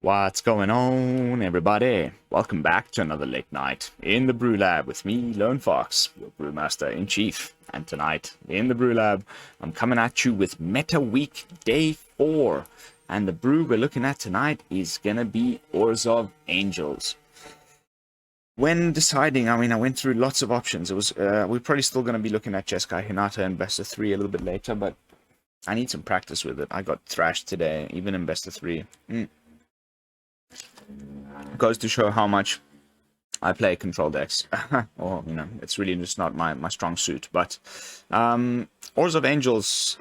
What's going on, everybody? Welcome back to another late night in the BrewLab with me, Lone Fox, your Brewmaster in Chief. And tonight, in the BrewLab, I'm coming at you with Meta Week Day 4. And the brew we're looking at tonight is gonna be Orzhov Angels. When deciding, I went through lots of options. It was we're probably still gonna be looking at Jeskai Hinata and Best of 3 a little bit later, but I need some practice with it. I got thrashed today, even in Best of 3. Goes to show how much I play control decks. Or, you know, it's really just not my strong suit. But Orzhov Angels,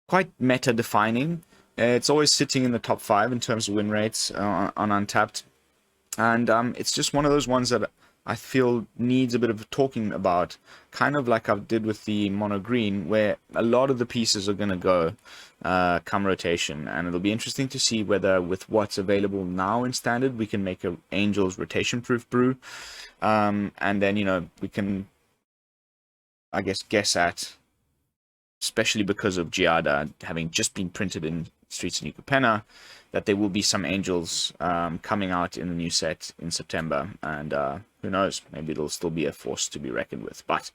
quite meta-defining. It's always sitting in the top 5 in terms of win rates on Untapped. And it's just one of those ones that I feel needs a bit of talking about. Kind of like I did with the mono green, where a lot of the pieces are going to go come rotation, and it'll be interesting to see whether with what's available now in standard we can make a Angels rotation proof brew, and then, you know, we can, I guess at, especially because of Giada having just been printed in Streets of New Capenna, that there will be some Angels coming out in the new set in September, and who knows, maybe it'll still be a force to be reckoned with. But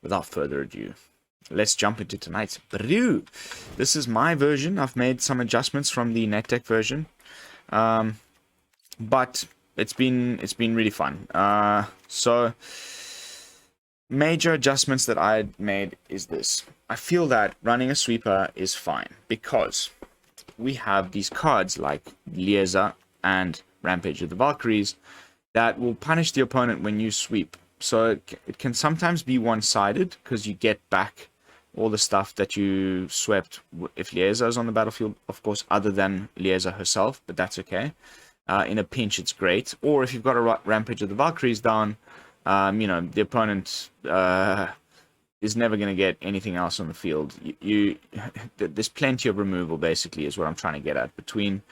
without further ado, let's jump into tonight's brew. This is my version. I've made some adjustments from the net deck version, but it's been really fun. So major adjustments that I made is this. I feel that running a sweeper is fine because we have these cards like Liesa and Rampage of the Valkyries that will punish the opponent when you sweep. So it can sometimes be one-sided because you get back all the stuff that you swept if Liesa is on the battlefield, of course, other than Liesa herself, but that's okay. In a pinch, it's great. Or if you've got a Rampage of the Valkyries down, you know, the opponent is never going to get anything else on the field. There's plenty of removal, basically, is what I'm trying to get at. Between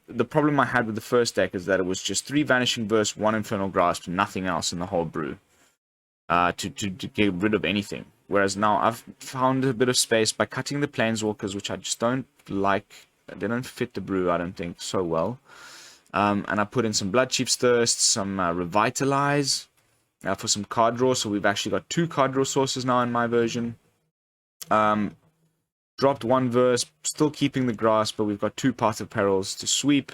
the problem I had with the first deck is that it was just 3 Vanishing Verse, 1 Infernal Grasp, nothing else in the whole brew to get rid of anything. Whereas now I've found a bit of space by cutting the Planeswalkers, which I just don't like. They don't fit the brew, I don't think, so well. And I put in some Bloodchief's Thirst, some Revitalize, for some card draw. So we've actually got 2 card draw sources now in my version. Dropped 1 verse, still keeping the Grasp, but we've got 2 Path of Perils to sweep.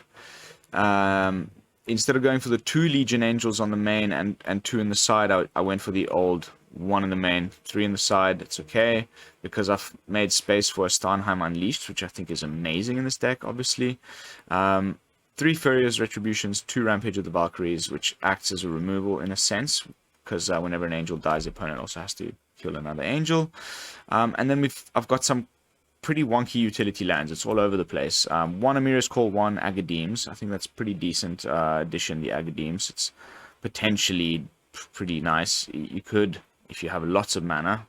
Instead of going for the 2 Legion Angels on the main and 2 in the side, I went for the old 1 in the main, 3 in the side. It's okay, because I've made space for a Starnheim Unleashed, which I think is amazing in this deck, obviously. 3 Firja's Retributions, 2 Rampage of the Valkyries, which acts as a removal in a sense, because whenever an angel dies, the opponent also has to kill another angel. And then I've got some pretty wonky utility lands. It's all over the place. 1 Emeria's Call, 1 Agadeems. I think that's pretty decent addition, the Agadeems. It's potentially pretty nice. You could, if you have lots of mana,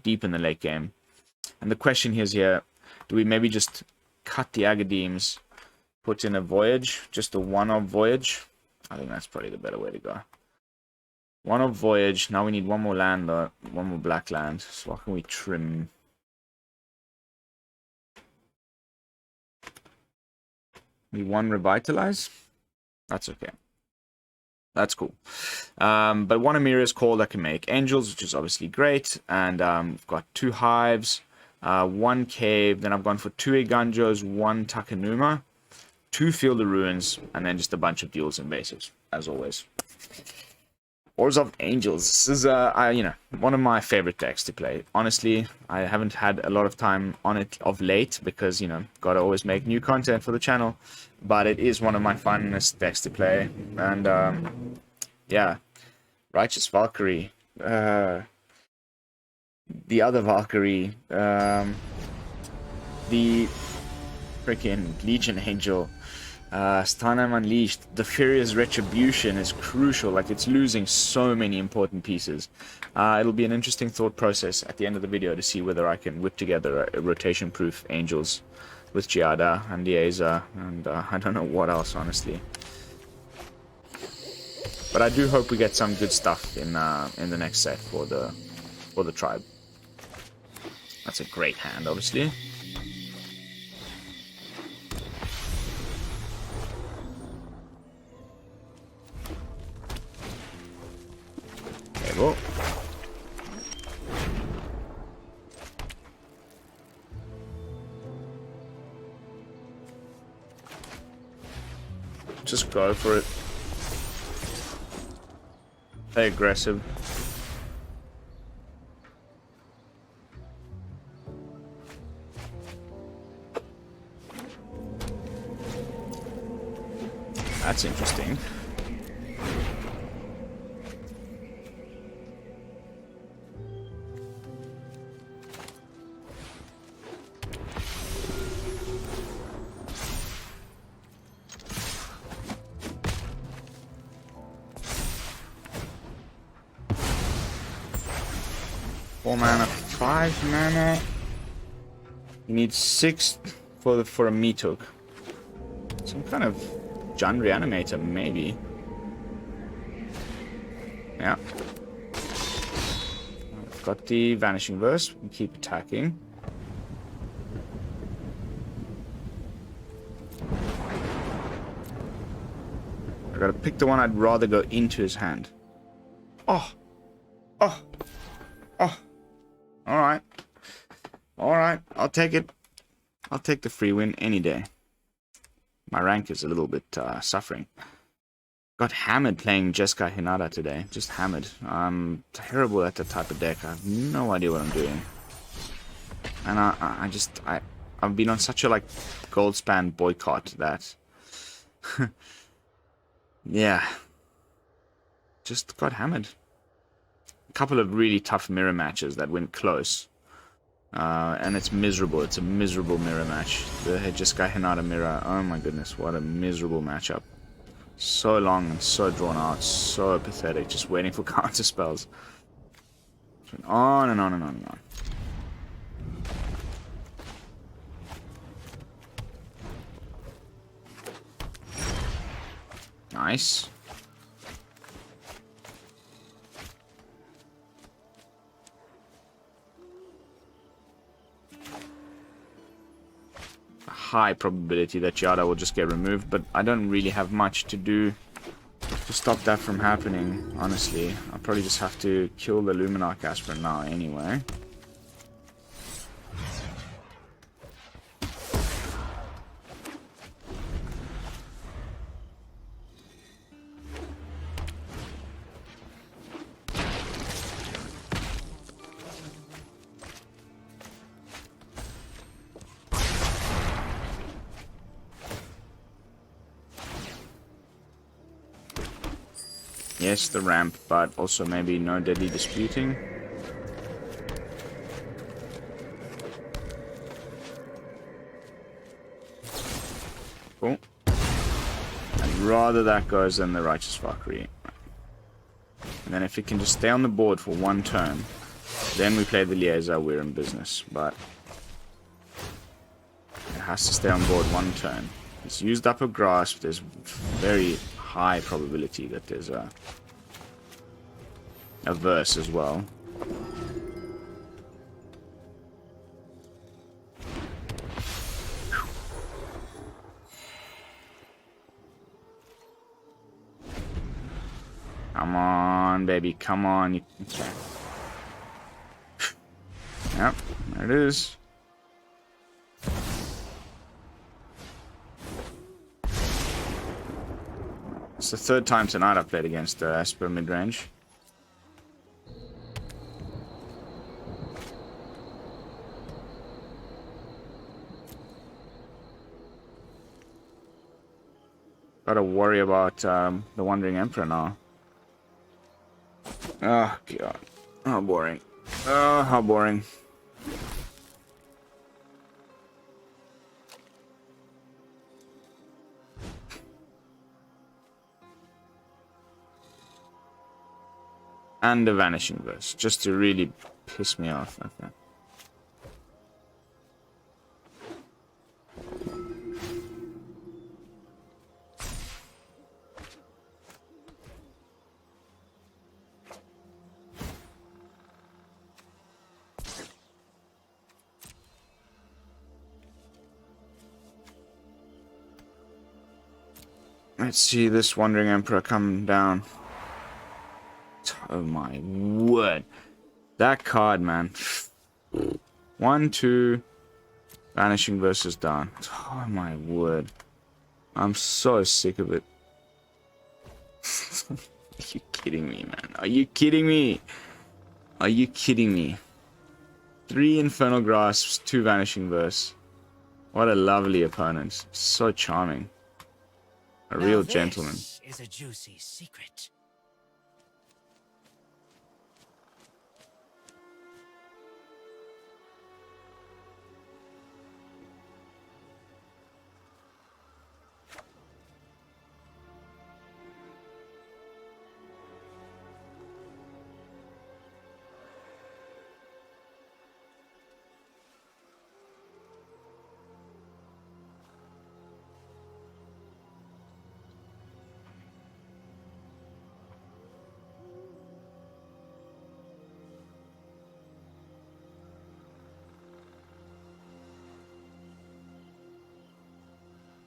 deep in the late game. And the question here is do we maybe just cut the Agadeems, put in a Voyage, just a 1-of Voyage? I think that's probably the better way to go. 1-of Voyage. Now we need 1 more land, though. 1 more black land. So what can we trim? We 1 Revitalize? That's okay. That's cool. But 1 Emeria's Call I can make Angels, which is obviously great. And we've got 2 Hives, 1 Cave. Then I've gone for 2 Eiganjos, 1 Takenuma, 2 Field of Ruins, and then just a bunch of duels and basics, as always. Orzhov Angels. This is, you know, one of my favorite decks to play. Honestly, I haven't had a lot of time on it of late because, you know, gotta always make new content for the channel. But it is one of my funnest decks to play. And, yeah, Righteous Valkyrie. The other Valkyrie. The freaking Legion Angel. Starnheim Unleashed, the Firja's Retribution is crucial. Like, it's losing so many important pieces. It'll be an interesting thought process at the end of the video to see whether I can whip together a rotation-proof Angels with Giada and Liesa, and I don't know what else, honestly. But I do hope we get some good stuff in the next set for the tribe. That's a great hand, obviously. There we go. Just go for it. Play aggressive. That's interesting. Four mana, 5 mana. You need 6 for a Meatook. Some kind of Jund Reanimator, maybe. Yeah. I've got the Vanishing Verse. We keep attacking. I gotta pick the one I'd rather go into his hand. Oh! Oh! Oh! Alright. Alright, I'll take it. I'll take the free win any day. My rank is a little bit suffering. Got hammered playing Jeskai Hinata today. Just hammered. I'm terrible at that type of deck. I have no idea what I'm doing. And I've been on such a like gold span boycott that yeah. Just got hammered. A couple of really tough mirror matches that went close. And it's miserable. It's a miserable mirror match. The Jeskai Hinata mirror. Oh my goodness, what a miserable matchup. So long and so drawn out. So pathetic. Just waiting for counter spells. Went on and on and on and on. Nice. High probability that Giada will just get removed, but I don't really have much to do to stop that from happening, honestly. I'll probably just have to kill the Luminarch Aspirant now anyway. Yes, the ramp, but also maybe no deadly disputing. Cool. I'd rather that goes than the Righteous Valkyrie. And then if it can just stay on the board for one turn, then we play the Liesa, we're in business. But it has to stay on board one turn. It's used up a grasp. There's very high probability that there's a verse as well. Come on, baby, come on. Okay. Yep, there it is. It's the third time tonight I've played against Esper mid-range. Gotta worry about the Wandering Emperor now. Oh, God. How boring. Oh, how boring. And the Vanishing Verse, just to really piss me off like that. Let's see this Wandering Emperor come down. Oh my word. That card, man. 1, 2. Vanishing Verse is down. Oh my word. I'm so sick of it. Are you kidding me, man? Are you kidding me? Are you kidding me? 3 Infernal Grasps, 2 Vanishing Verse. What a lovely opponent. So charming. A real gentleman. This is a juicy secret.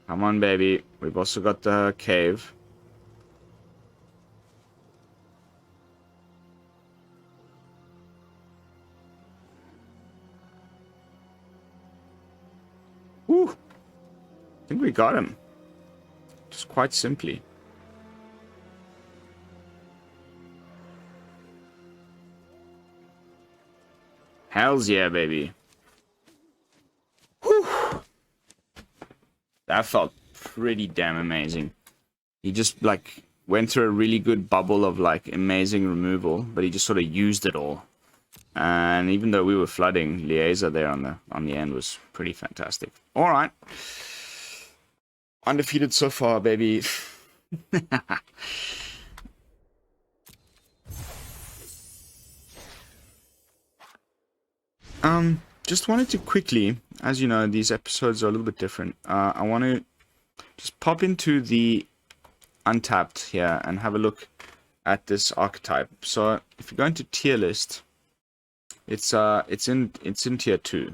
Come on, baby. We've also got the cave. Woo! I think we got him. Just quite simply. Hells yeah, baby. Whew. That felt pretty damn amazing. He just, like, went through a really good bubble of, like, amazing removal, but he just sort of used it all. And even though we were flooding, Liesa there on the end was pretty fantastic. Alright. Undefeated so far, baby. Just wanted to quickly, as you know, these episodes are a little bit different. I want to just pop into the Untapped here and have a look at this archetype. So if you go into tier list, it's in tier 2.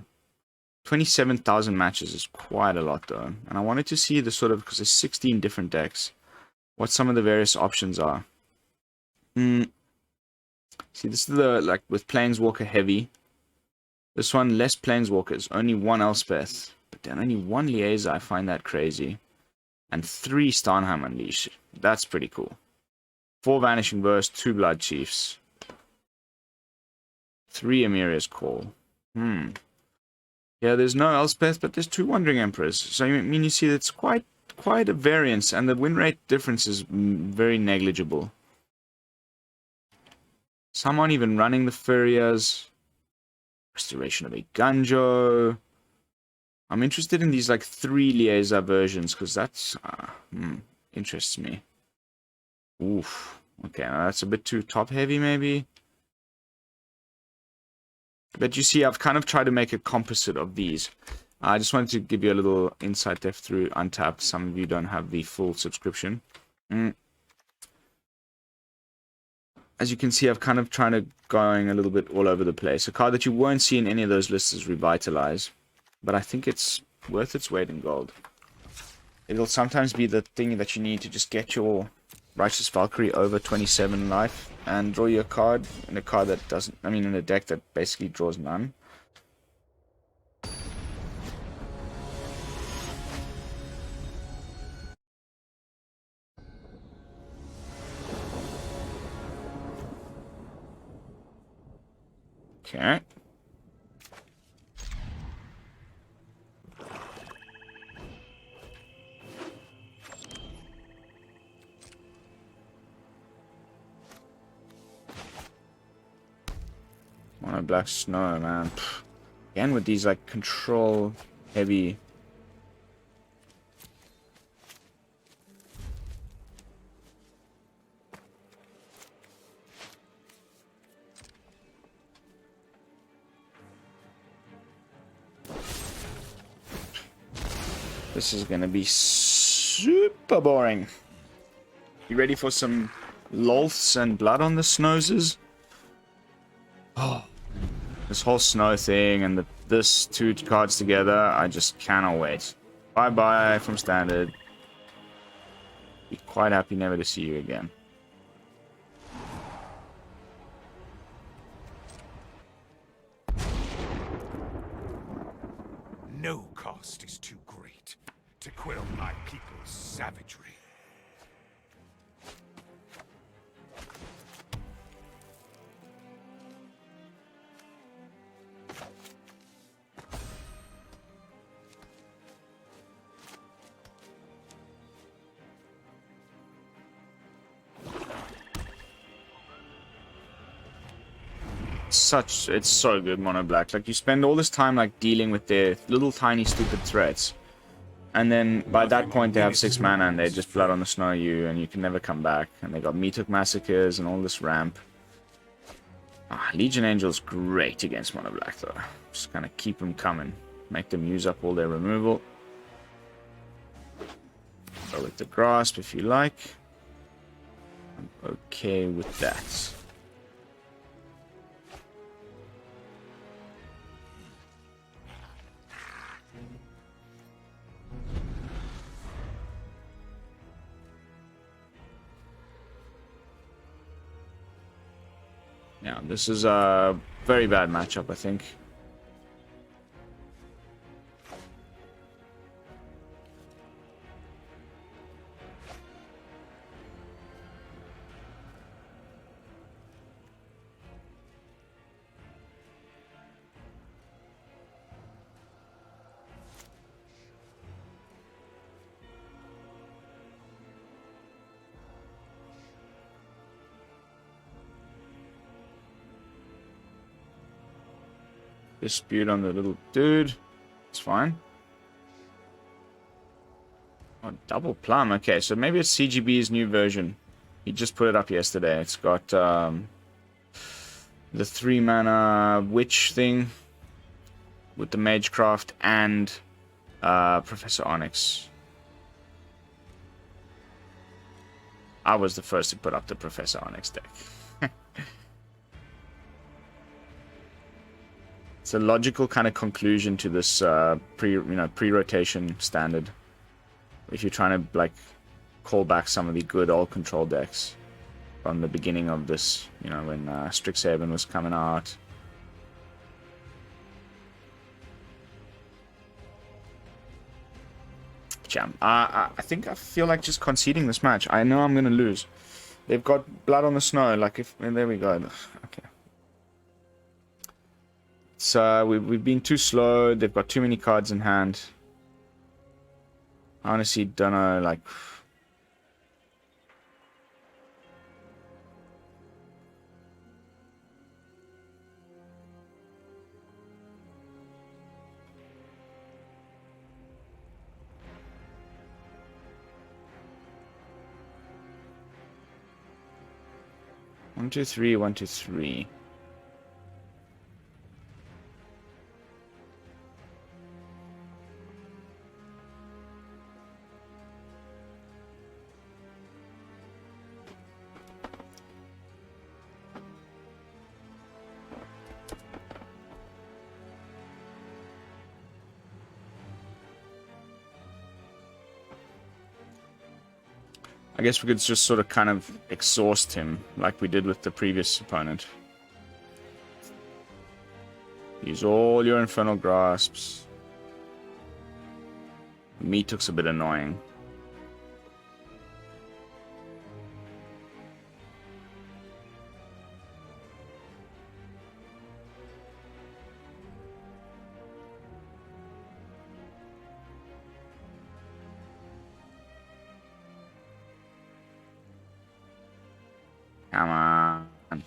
27,000 matches is quite a lot though. And I wanted to see the sort of, because there's 16 different decks, what some of the various options are. See, this is the, like, with Planeswalker heavy. This one, less Planeswalkers, only 1 Elspeth, but then only 1 Liesa. I find that crazy. And 3 Starnheim Unleashed. That's pretty cool. 4 Vanishing Verse, 2 Bloodchiefs. 3 Emeria's Call. Yeah, there's no Elspeth, but there's 2 Wandering Emperors. So, I mean, you see, it's quite a variance, and the win rate difference is very negligible. Some aren't even running the Firjas. Restoration of Eiganjo. I'm interested in these, like, 3 Liesa versions, because that's interests me. Oof. Okay, now that's a bit too top heavy, maybe. But you see, I've kind of tried to make a composite of these. I just wanted to give you a little insight there through Untapped. Some of you don't have the full subscription. As you can see, I've kind of tried to going a little bit all over the place. A card that you won't see in any of those lists is Revitalize. But I think it's worth its weight in gold. It'll sometimes be the thing that you need to just get your Righteous Valkyrie over 27 life and draw your card in a card that doesn't, I mean, in a deck that basically draws none. Okay. Mono black snow, man. Again with these, like, control heavy. This is gonna be super boring. You ready for some lolths and blood on the snoses? Oh, this whole snow thing and this 2 cards together, I just cannot wait. Bye bye from standard. Be quite happy never to see you again. No cost is too great to quell my people's savagery. It's so good, mono black. Like, you spend all this time like dealing with their little tiny stupid threats, and then by that point they have 6 mana and they just blood on the snow you, and you can never come back. And they got Meathook Massacres and all this ramp. Legion Angel's great against mono black though. Just kind of keep them coming, make them use up all their removal. Go with the grasp if you like. I'm okay with that. Yeah, this is a very bad matchup, I think. Dispute on the little dude. It's fine. Oh, double plum. Okay, so maybe it's CGB's new version. He just put it up yesterday. It's got the 3 mana witch thing with the Magecraft and Professor Onyx. I was the first to put up the Professor Onyx deck. It's a logical kind of conclusion to this pre-rotation standard. If you're trying to like call back some of the good old control decks from the beginning of this, you know, when Strixhaven was coming out. Jam. I feel like just conceding this match. I know I'm gonna lose. They've got blood on the snow. Like if and there we go. Okay. So we've been too slow. They've got too many cards in hand. I honestly don't know, like... One, two, three, 1, 2, 3. I guess we could just sort of kind of exhaust him like we did with the previous opponent. Use all your Infernal Grasps. Meathook's a bit annoying. Come on.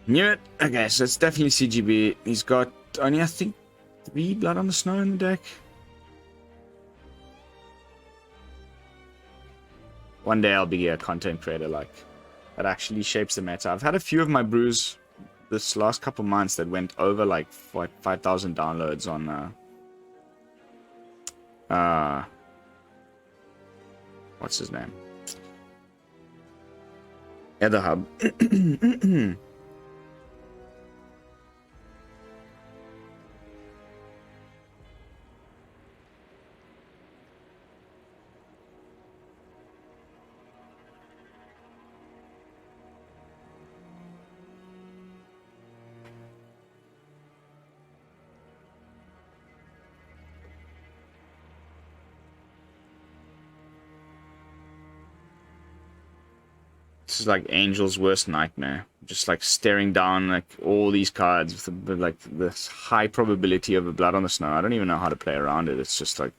Knew it. Okay, so it's definitely CGB. He's got only, I think, 3 Blood on the Snow in the deck. One day I'll be a content creator like that actually shapes the meta. I've had a few of my brews this last couple months that went over like 5,000 downloads on what's his name? Etherhub. This is like Angel's worst nightmare. Just like staring down like all these cards with like this high probability of a Blood on the Snow. I don't even know how to play around it. It's just like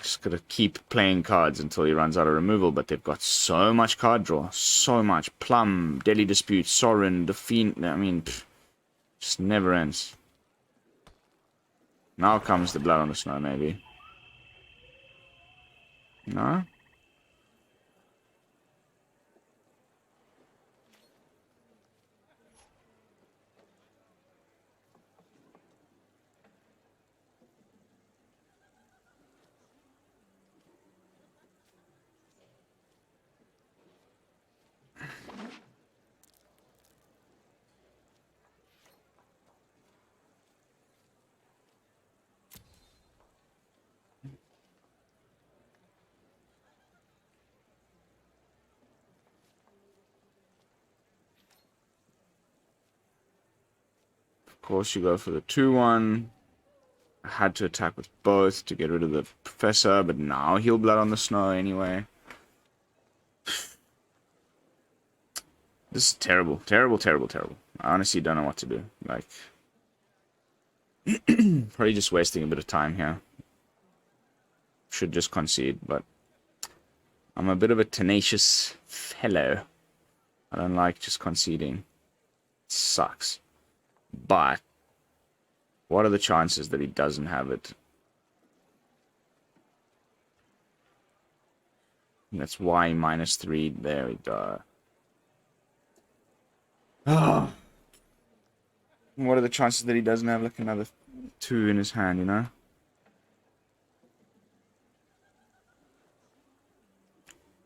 just gotta keep playing cards until he runs out of removal. But they've got so much card draw, so much. Plum, Deadly Dispute, Sorin, the Fiend. I mean, just never ends. Now comes the Blood on the Snow, maybe. No. Of course, you go for the 2-1. I had to attack with both to get rid of the Professor, but now he'll Blood on the Snow anyway. This is terrible. Terrible, terrible, terrible. I honestly don't know what to do. Like, probably just wasting a bit of time here. Should just concede, but I'm a bit of a tenacious fellow. I don't like just conceding. It sucks. But what are the chances that he doesn't have it? That's why -3. There we go. Oh. What are the chances that he doesn't have like another 2 in his hand, you know?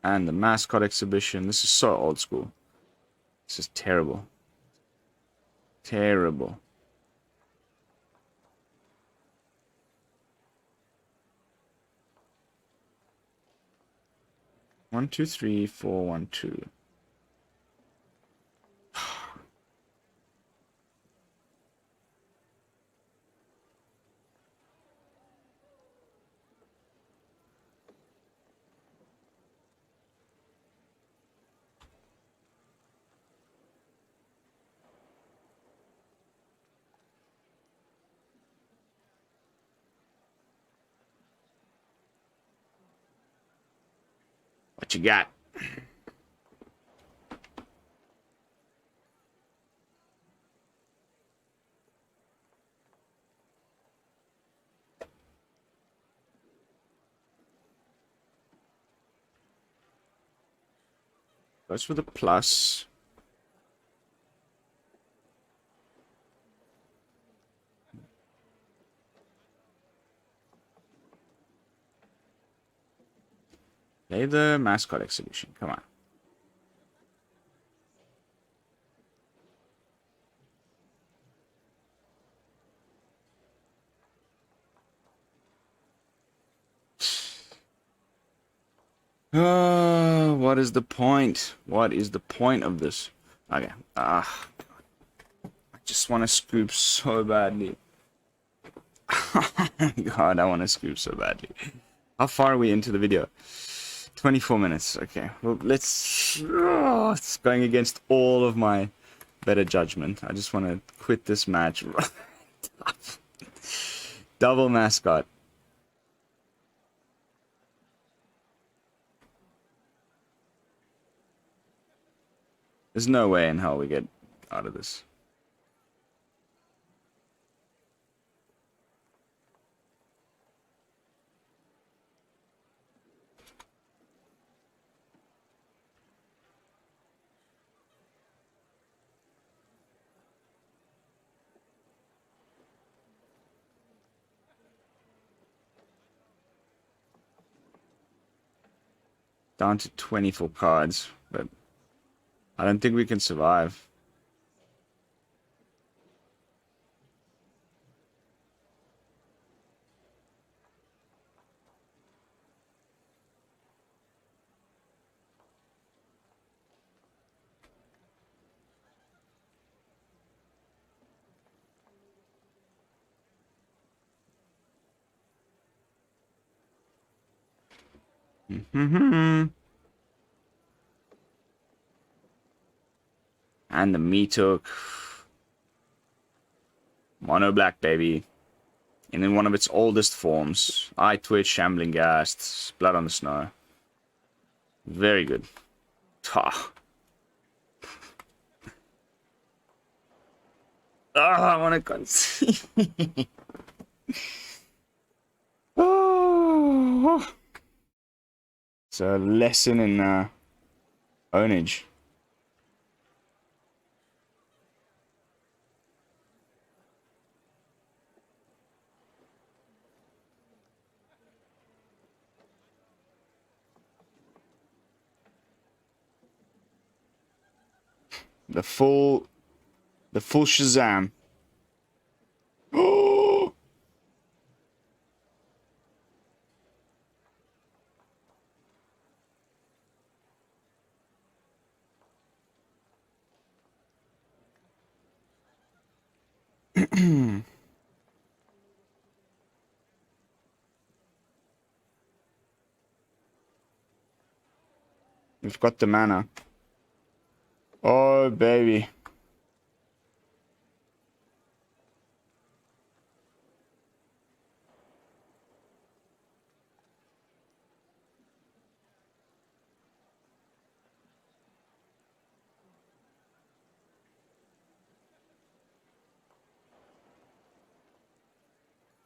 And the mascot exhibition. This is so old school. This is terrible. Terrible. One, two, three, 4, 1, 2. What you got? Goes for the plus. Play the mascot exhibition. Come on. Oh, what is the point? What is the point of this? Okay. I just want to scoop so badly. Oh my god, I want to scoop so badly. How far are we into the video? 24 minutes. Okay. Well, let's... Oh, it's going against all of my better judgment. I just want to quit this match. Double mascot. There's no way in hell we get out of this. Down to 24 cards, but I don't think we can survive. And the Meatook. Mono black, baby. And in one of its oldest forms. Eye Twitch, Shambling Ghast, Blood on the Snow. Very good. Ah, I want to concede. Oh. It's a lesson in ownage. The full Shazam. Oh! We've got the mana. Oh, baby.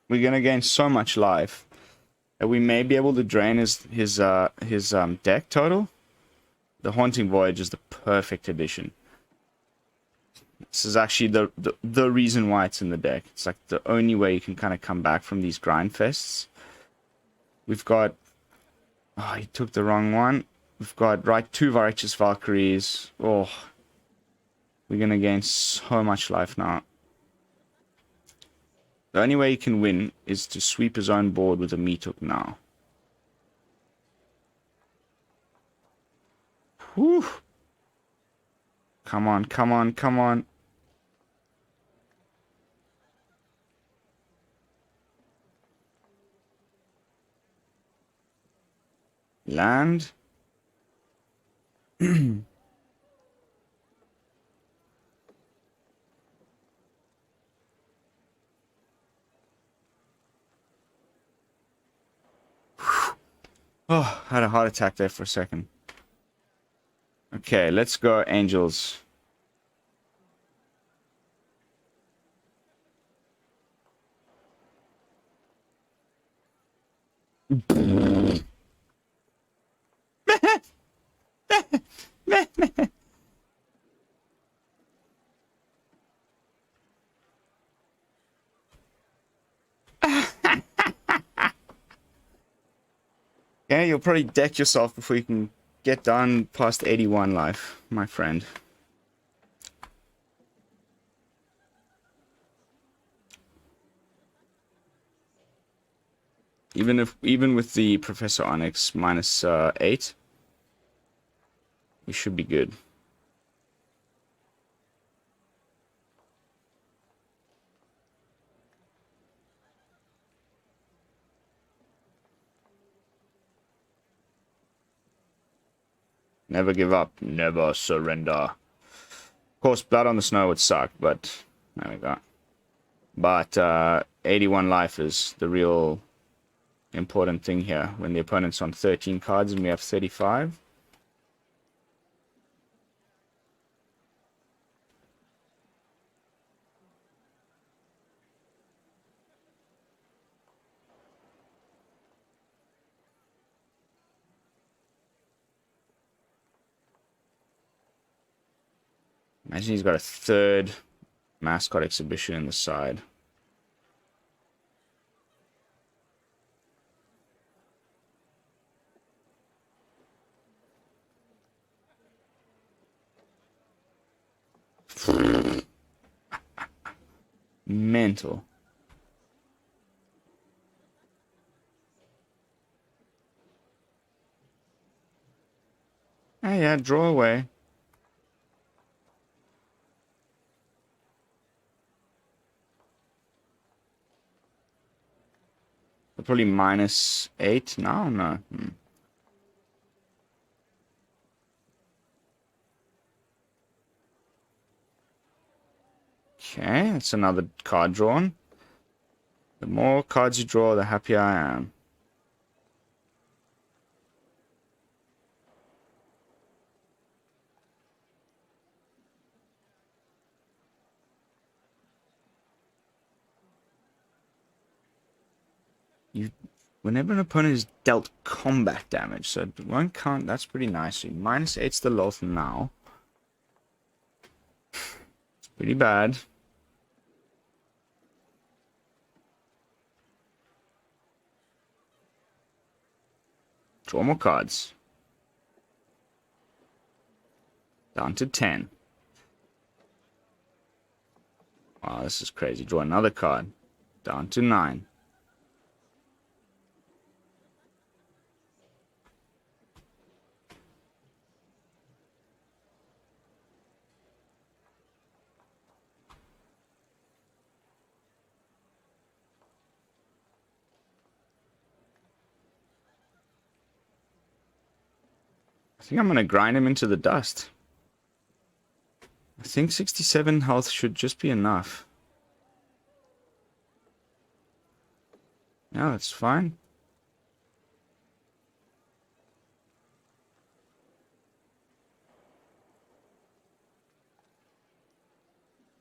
We're gonna gain so much life that we may be able to drain his deck total. The Haunting Voyage is the perfect addition. This is actually the reason why it's in the deck. It's like the only way you can kind of come back from these grind fests. We've got... Oh, he took the wrong one. We've got two Righteous Valkyries. Oh, we're gonna gain so much life now. The only way he can win is to sweep his own board with a Meatook now. Whew. Come on, come on, come on. Land. Oh, I had a heart attack there for a second. Okay, let's go Angels. Yeah, you'll probably deck yourself before you can get done past 81 life, my friend. Even with the Professor Onyx minus 8, we should be good. Never give up. Never surrender. Of course, Blood on the Snow would suck, but there we go. But 81 life is the real important thing here. When the opponent's on 13 cards and we have 35. Imagine he's got a third mascot exhibition in the side. Mental. Oh yeah, draw away. Probably minus 8 now? No. Okay, that's another card drawn. The more cards you draw, the happier I am. Whenever an opponent is dealt combat damage, so one can't. That's pretty nice. So -8's the loss now. It's pretty bad. Draw more cards. Down to 10. Wow, this is crazy. Draw another card. Down to 9. I think I'm going to grind him into the dust. I think 67 health should just be enough. Yeah, that's fine.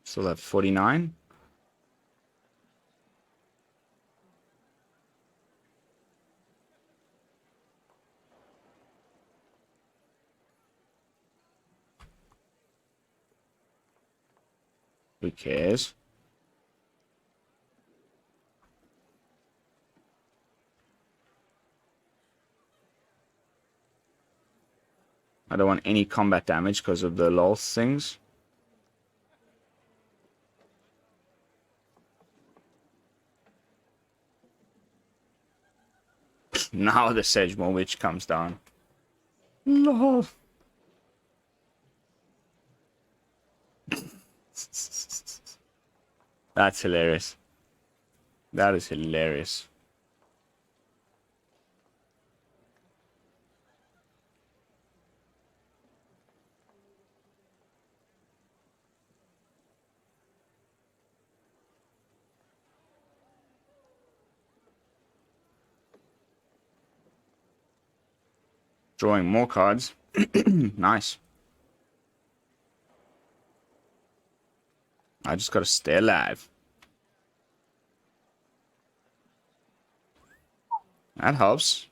Still have 49. Who cares? I don't want any combat damage because of the lol things. Now the Sedgemoor Witch comes down. No. That's hilarious. That is hilarious. Drawing more cards. Nice. I just gotta stay alive. That helps.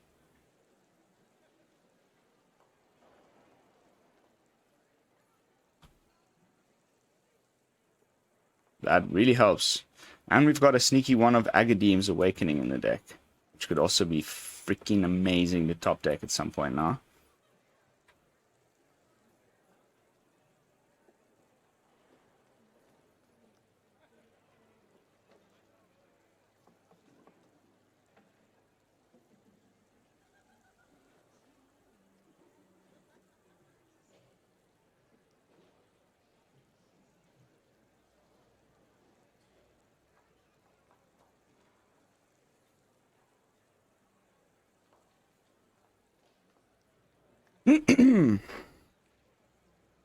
That really helps. And we've got a sneaky one of Agadeem's Awakening in the deck, which could also be freaking amazing to top deck at some point now.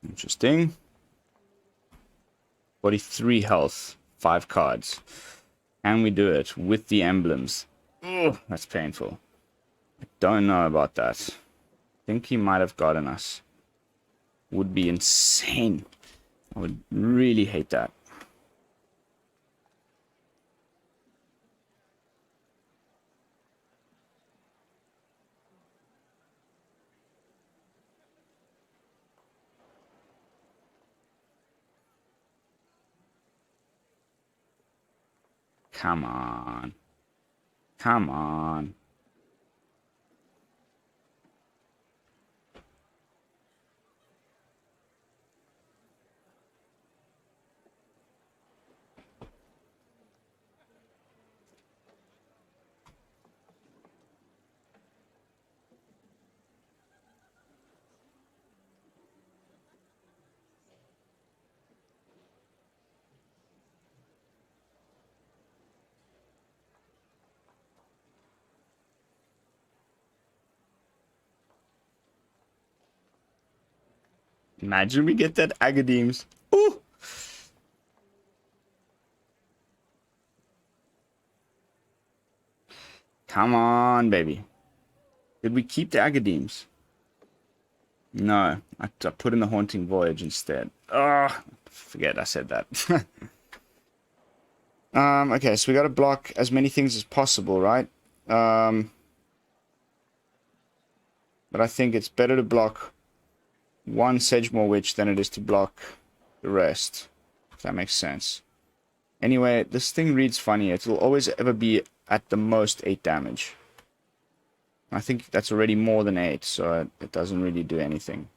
Interesting. 43 health. 5 cards. And we do it with the emblems. Ugh, that's painful. I don't know about that. I think he might have gotten us. Would be insane. I would really hate that. Come on. Come on. Imagine we get that Agadeem's. Ooh! Come on, baby. Did we keep the Agadeems? No. I put in the Haunting Voyage instead. Oh, forget I said that. Okay, so we got to block as many things as possible, right? But I think it's better to block one Sedgemoor Witch than it is to block the rest. If that makes sense. Anyway, this thing reads funny. It will always ever be at the most 8 damage. I think that's already more than 8, so it doesn't really do anything.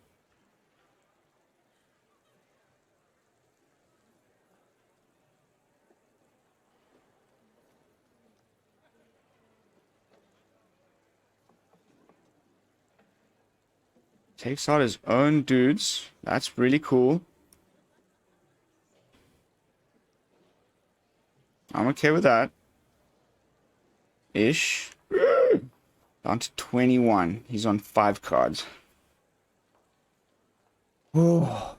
Takes out his own dudes. That's really cool. I'm okay with that. Ish. Down to 21. He's on 5 cards. Oh.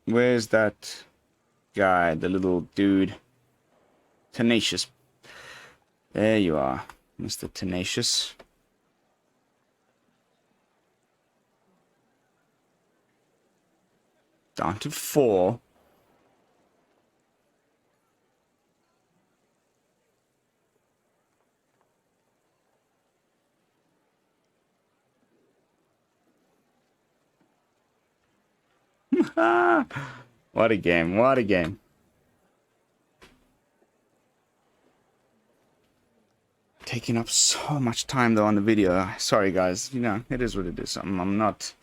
Where's that guy, the little dude? Tenacious. There you are, Mr. Tenacious. Down to 4. What a game, what a game. Taking up so much time though on the video. Sorry guys, you know, it is what it is. I'm not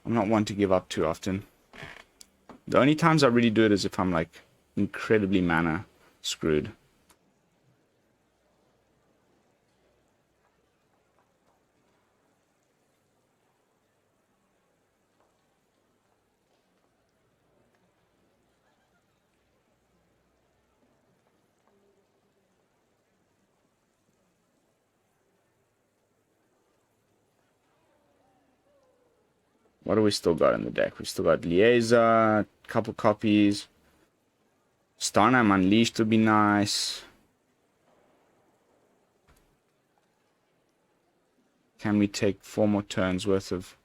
one to give up too often. The only times I really do it is if I'm like incredibly mana screwed. What do we still got in the deck? We still got Liesa, couple copies. Starnheim Unleashed would be nice. Can we take 4 more turns worth of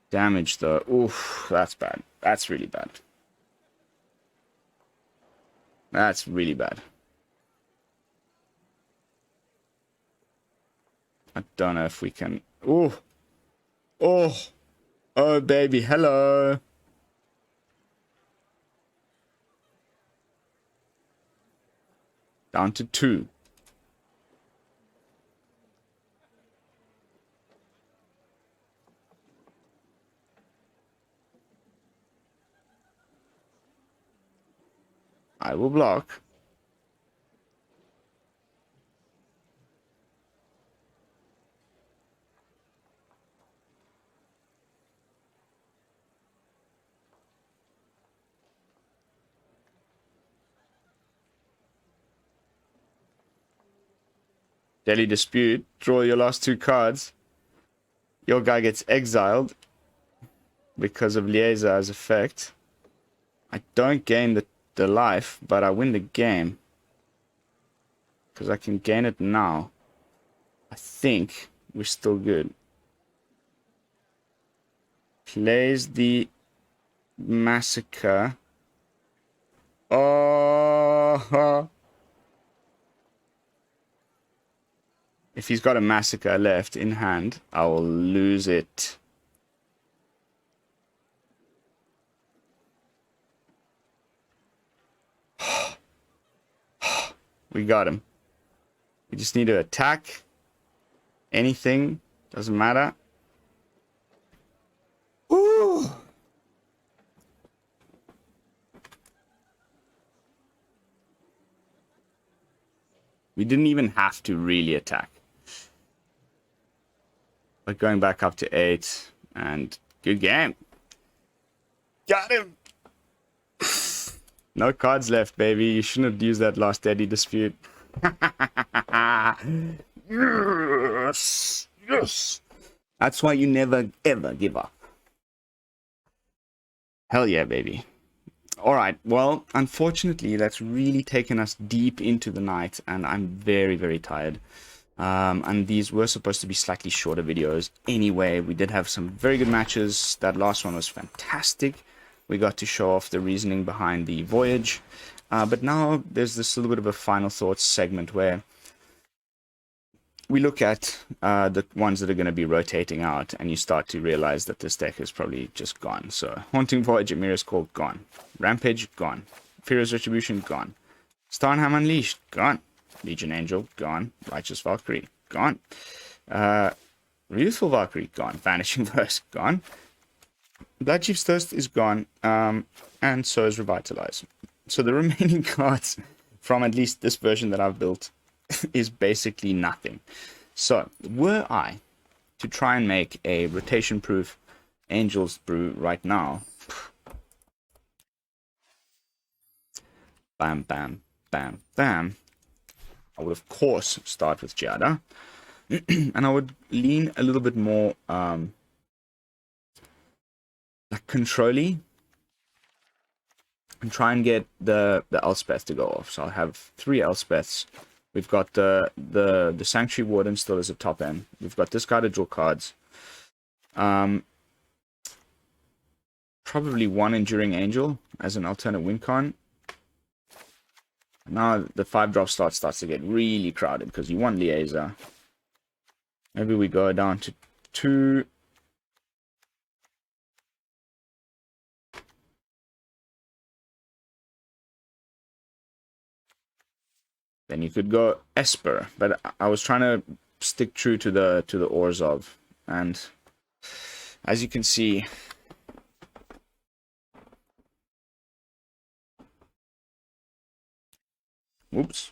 damage though? Oof, that's bad. That's really bad. That's really bad. I don't know if we can... Ooh. Oh. Oh, baby, hello. Down to 2. I will block. Daily Dispute. Draw your last 2 cards. Your guy gets exiled because of Liesa's effect. I don't gain the life, but I win the game. Because I can gain it now. I think we're still good. Plays the Massacre. Oh... If he's got a Massacre left in hand, I will lose it. We got him. We just need to attack. Anything. Doesn't matter. Ooh. We didn't even have to really attack. But going back up to 8, and good game. Got him! No cards left, baby. You shouldn't have used that last Daily Dispute. Yes! Yes! That's why you never, ever give up. Hell yeah, baby. Alright, well, unfortunately, that's really taken us deep into the night, and I'm very, very tired. And these were supposed to be slightly shorter videos. Anyway, we did have some very good matches. That last one was fantastic. We got to show off the reasoning behind the voyage. But now there's this little bit of a final thoughts segment where we look at the ones that are going to be rotating out, and you start to realize that this deck is probably just gone. So, Haunting Voyage, Emeria's Call, gone. Rampage, gone. Firja's Retribution, gone. Starnheim Unleashed, gone. Legion Angel, gone. Righteous Valkyrie, gone. Youthful Valkyrie, gone. Vanishing Verse, gone. Bloodchief's Thirst is gone, and so is Revitalize. So the remaining cards from at least this version that I've built is basically nothing. So, were I to try and make a rotation-proof Angels brew right now, bam, bam, bam, bam, I would of course start with Giada, and I would lean a little bit more like control-y, and try and get the Elspeth to go off. So I'll have 3 Elspeths. We've got the Sanctuary Warden still as a top end. We've got this guy to draw cards. Probably 1 Enduring Angel as an alternate win con. Now the 5-drop slot starts to get really crowded because you want Liesa. Maybe we go down to 2. Then you could go Esper, but I was trying to stick true to the Orzhov, and as you can see, whoops.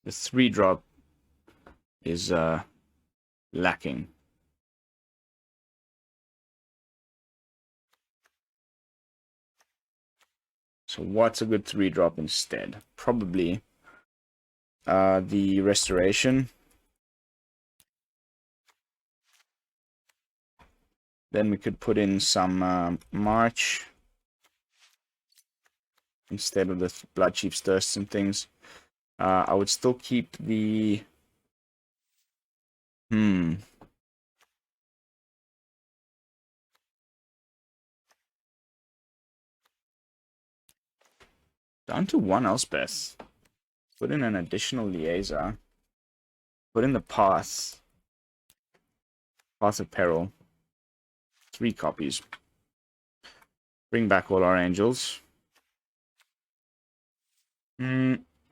The 3-drop is lacking. So what's a good 3-drop instead? Probably the Restoration. Then we could put in some March instead of the Bloodchief's Thirst and things. I would still keep the... Down to 1 Elspeth. Put in an additional Liesa. Put in the Path. Path of Peril. 3 copies. Bring back all our Angels.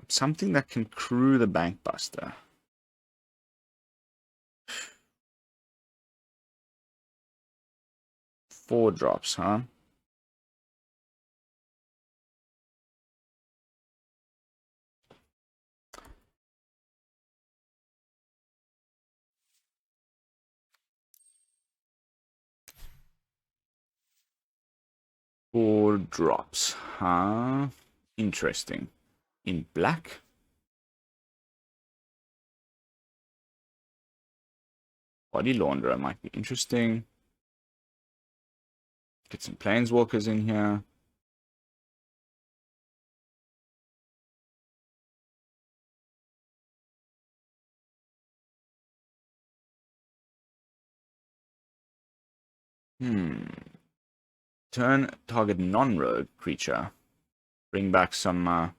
Something that can crew the Bankbuster. Four drops, huh? Four drops, huh? Interesting. In black? Body Launderer might be interesting. Get some Planeswalkers in here. Turn target non-rogue creature. Bring back some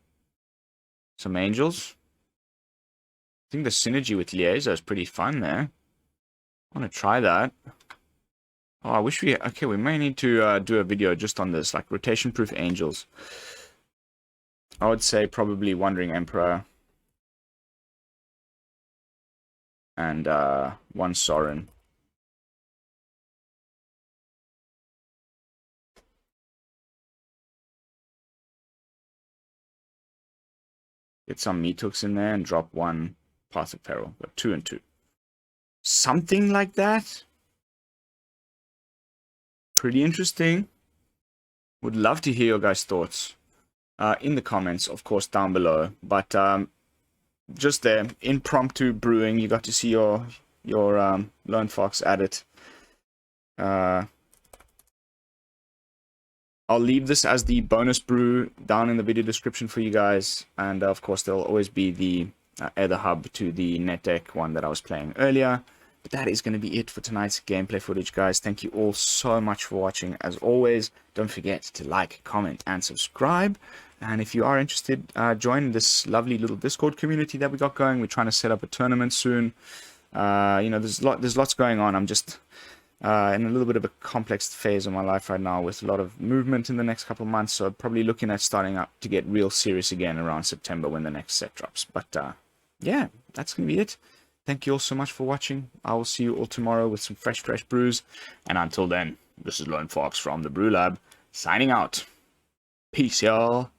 angels. I think the synergy with Liesa is pretty fun there. I want to try that. Oh, I wish we... Okay, we may need to do a video just on this, like rotation-proof angels. I would say probably Wandering Emperor. And 1 Sorin. Get some meat hooks in there and drop 1 Path of Peril. But 2 and 2. something like that. Pretty interesting. Would love to hear your guys' thoughts in the comments, of course, down below. But just there, impromptu brewing. You got to see your Lone Fox at it. I'll leave this as the bonus brew down in the video description for you guys. And of course, there'll always be the Ether Hub to the net deck one that I was playing earlier. But that is going to be it for tonight's gameplay footage, guys. Thank you all so much for watching. As always, don't forget to like, comment, and subscribe. And if you are interested, join this lovely little Discord community that we got going. We're trying to set up a tournament soon. You know, there's lots going on. I'm just in a little bit of a complex phase of my life right now with a lot of movement in the next couple of months. So probably looking at starting up to get real serious again around September when the next set drops. But yeah, that's going to be it. Thank you all so much for watching. I will see you all tomorrow with some fresh brews. And until then, this is Lone Fox from the BrewLab, signing out. Peace, y'all.